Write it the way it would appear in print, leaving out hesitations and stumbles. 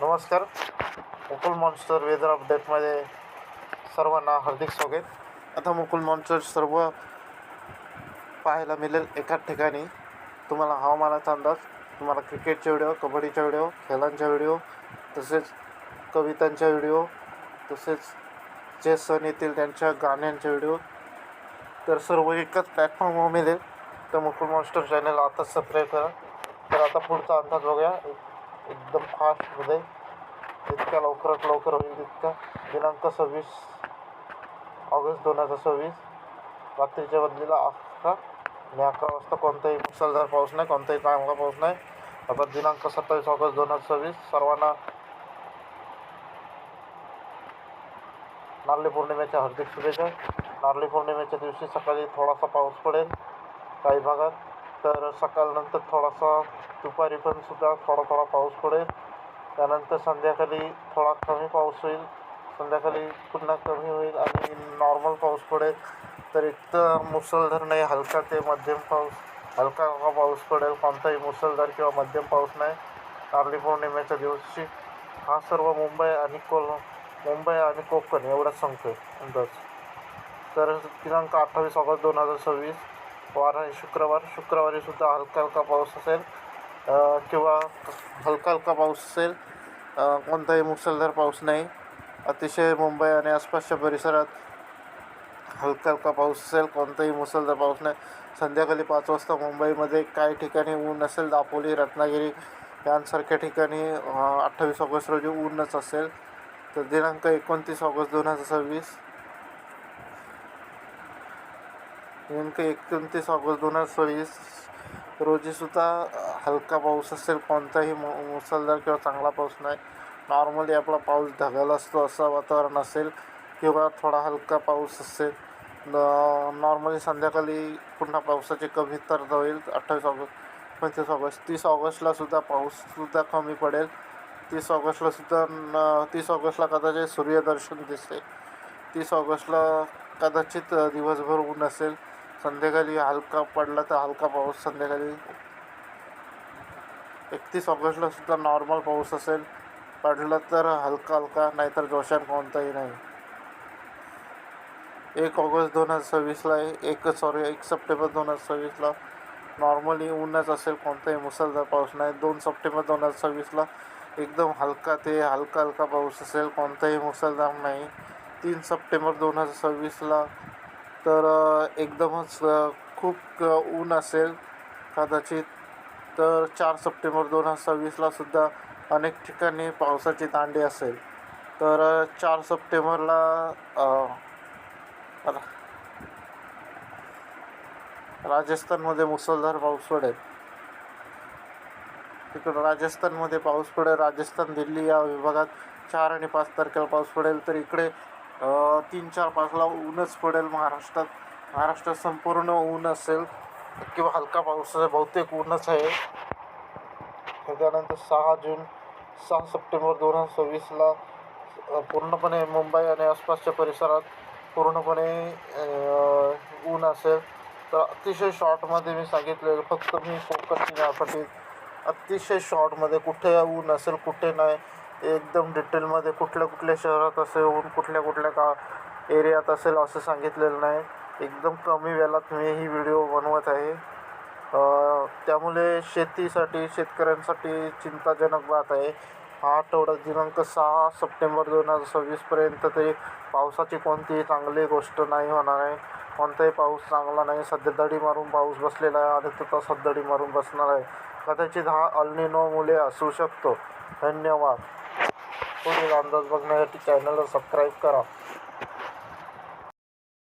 नमस्कार. Mukul monster weather अपडेटमध्ये सर्वांना हार्दिक स्वागत. आता मुकुल मॉन्स्टर सर्व पाहायला मिळेल एकाच ठिकाणी. तुम्हाला हवामानाचा अंदाज, तुम्हाला क्रिकेटचे व्हिडिओ, कबड्डीचे व्हिडिओ, खेळांचे व्हिडिओ, तसेच कवितांच्या व्हिडिओ, तसेच जे सण येतील त्यांच्या गाण्यांचे व्हिडिओ, तर सर्व एकाच प्लॅटफॉर्मवर मिळेल. तर मुकुल मॉन्स्टर चॅनल आताच सबस्क्राईब करा. तर आता पुढचा अंदाज बघूया. एकदम फास्टमध्ये जितक्या लवकरात लवकर होईल तितका. दिनांक 26 ऑगस्ट 2026 रात्रीच्या बदलीला 11 आणि 11 वाजता कोणताही मुसळधार पाऊस नाही, कोणताही चांगला पाऊस नाही. आता दिनांक 27 ऑगस्ट 2026 सर्वांना नारळी पौर्णिमेच्या हार्दिक शुभेच्छा. नारळी पौर्णिमेच्या दिवशी सकाळी थोडासा पाऊस पडेल काही भागात, तर सकाळनंतर थोडासा, दुपारी पण सुद्धा थोडा पाऊस पडेल. त्यानंतर संध्याकाळी थोडा कमी पाऊस होईल, संध्याकाळी पुन्हा कमी होईल आणि नॉर्मल पाऊस पडेल. तर इतकं मुसळधार नाही, हलका ते मध्यम पाऊस, हलका पाऊस पडेल. कोणताही मुसळधार किंवा मध्यम पाऊस नाही नारळी पौर्णिमेच्या दिवशी. हा सर्व मुंबई आणि कोकण एवढाच सांगतो अंदाज. तर दिनांक 28 ऑगस्ट 2026 वार आहे शुक्रवारी सुद्धा हलका पाऊस असेल किंवा हलका पाऊस असेल. कोणताही मुसळधार पाऊस नाही. अतिशय मुंबई आणि आसपासच्या परिसरात हलका पाऊस असेल, कोणताही मुसळधार पाऊस नाही. संध्याकाळी 5 वाजता मुंबईमध्ये काही ठिकाणी ऊन असेल. दापोली, रत्नागिरी यांसारख्या ठिकाणी 28 ऑगस्ट रोजी ऊनच असेल. तर दिनांक 29 ऑगस्ट 2026 रोजीसुद्धा हलका पाऊस असेल. कोणताही मुसळधार किंवा चांगला पाऊस नाही. नॉर्मली आपला पाऊस ढगाळ असतो असं वातावरण असेल किंवा थोडा हलका पाऊस असेल. नॉर्मली संध्याकाळी पुन्हा पावसाची कमतरता होईल. 28 ऑगस्ट, 25 ऑगस्ट, 30 ऑगस्टला सुद्धा पाऊससुद्धा कमी पडेल. 30 ऑगस्टला कदाचित सूर्यदर्शन दिसेल. 30 ऑगस्टला कदाचित दिवसभर ऊन असेल. संध्याकाळी हलका पडला तर हलका पाऊस संध्याकाळी. 31 ऑगस्टला सुद्धा नॉर्मल पाऊस असेल. पडला तर हलका, नाहीतर जोशान कोणताही नाही. 1 सप्टेंबर 2026ला नॉर्मली ऊनच असेल, कोणताही मुसळधार पाऊस नाही. 2 सप्टेंबर 2026ला एकदम हलका ते हलका पाऊस असेल, कोणताही मुसळधार नाही. 3 सप्टेंबर 2026ला तर एकदमच खूप ऊन असेल कदाचित. तर 4 सप्टेंबर 2026ला सुद्धा अनेक ठिकाणी पावसाची दांडी असेल. तर 4 सप्टेंबरला राजस्थानमध्ये मुसळधार पाऊस पडेल. तिकडं राजस्थानमध्ये पाऊस पडेल. राजस्थान, दिल्ली या विभागात 4 आणि 5 तारखेला पाऊस पडेल. तर इकडे 3, 4, 5ला ऊनच पडेल. महाराष्ट्रात संपूर्ण ऊन असेल किंवा हलका पाऊस असेल, बहुतेक ऊनच आहे. त्याच्यानंतर 6 सप्टेंबर 2026ला पूर्णपणे मुंबई आणि आसपासच्या परिसरात पूर्णपणे ऊन असेल. तर अतिशय शॉर्टमध्ये मी सांगितलेलं, फक्त मी फोकस यासाठी अतिशय शॉर्टमध्ये कुठे ऊन असेल कुठे नाही, एकदम डिटेलमध्ये कुठल्या शहरात असेल ऊन, कुठल्या एरियात असेल असं सांगितलेलं नाही. एकदम कमी वेळात मी ही व्हिडिओ बनवत आहे. त्यामुळे शेतकऱ्यांसाठी चिंताजनक बात आहे. हा आठवडा दिनांक 6 सप्टेंबर 2026पर्यंत तरी पावसाची कोणतीही चांगली गोष्ट नाही होणार आहे. कोणताही पाऊस चांगला नाही. सध्या दडी मारून पाऊस बसलेला आहे आणि तो तसाच दडी मारून बसणार आहे. कदाचित हा अल निनोमुळे असू शकतो. धन्यवाद. पुढील अंदाज बघण्यासाठी चॅनलला सबस्क्राईब करा.